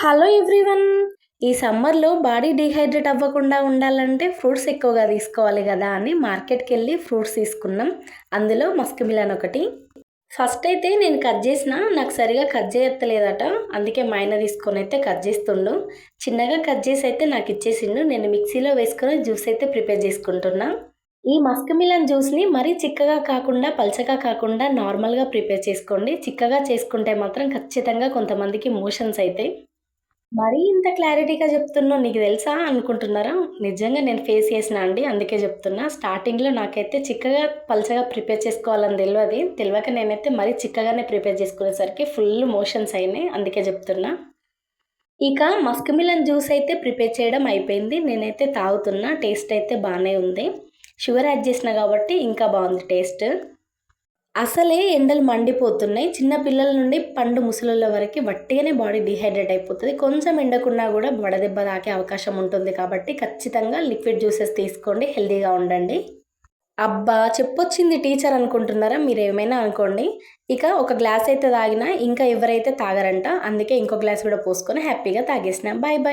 Hello everyone. ఈ సమ్మర్లో body dehydrate అవ్వకుండా ఉండాలంటే ఫ్రూట్స్ ఎక్కువగా తీసుకోవాలి కదా అని మార్కెట్కి వెళ్ళి ఫ్రూట్స్ తీసుకున్నాం. అందులో మస్క్ మిలన్ ఒకటి. ఫస్ట్ అయితే నేను కట్ చేసిన, నాకు సరిగా కట్ చేయత్తలేదట. అందుకే మా ఆయన తీసుకొని అయితే కట్ చేస్తుండు. చిన్నగా కట్ చేసి అయితే నాకు ఇచ్చేసిండు. నేను మిక్సీలో వేసుకొని జ్యూస్ అయితే ప్రిపేర్ చేసుకుంటున్నా. ఈ మస్క్ మిలన్ జ్యూస్ని మరీ చిక్కగా కాకుండా పల్చగా కాకుండా నార్మల్గా ప్రిపేర్ చేసుకోండి. చిక్కగా చేసుకుంటే మాత్రం ఖచ్చితంగా కొంతమందికి మోషన్స్ అయితే. మరీ ఇంత క్లారిటీగా చెప్తున్నావు నీకు తెలుసా అనుకుంటున్నారా? నిజంగా నేను ఫేస్ చేసినా అండి. అందుకే చెప్తున్నా. స్టార్టింగ్‌లో నాకైతే చిక్కగా, పల్చగా ప్రిపేర్ చేసుకోవాలని తెలవక నేనైతే మరీ చిక్కగానే ప్రిపేర్ చేసుకునేసరికి ఫుల్ మోషన్స్ అయినాయి. అందుకే చెప్తున్నా. ఇక మస్క్ మిలన్ జ్యూస్ అయితే ప్రిపేర్ చేయడం అయిపోయింది. నేనైతే తాగుతున్నా. టేస్ట్ అయితే బానే ఉంది. షుగర్ యాడ్ చేసినా కాబట్టి ఇంకా బాగుంది టేస్ట్. అసలే ఎండలు మండిపోతున్నాయి. చిన్న పిల్లల నుండి పండు ముసలోళ్ళ వరకి వట్టిగానే బాడీ డీహైడ్రేట్ అయిపోతది. కొంచెం ఎండకున్నా గూడా వడదెబ్బ తాకే అవకాశం ఉంటుంది కాబట్టి ఖచ్చితంగా లిక్విడ్ జ్యూసెస్ తీసుకోండి. హెల్తీగా ఉండండి. అబ్బా! చెప్పొచ్చింది టీచర్ అనుకుంటున్నారా? మీరేమైనా అనుకోండి. ఇక ఒక గ్లాస్ అయితే తాగినా ఇంకా ఎవరైతే తాగరంట. అందుకే ఇంకో గ్లాస్ గూడా పోసుకొని హ్యాపీగా తాగేసిన. Bye bye.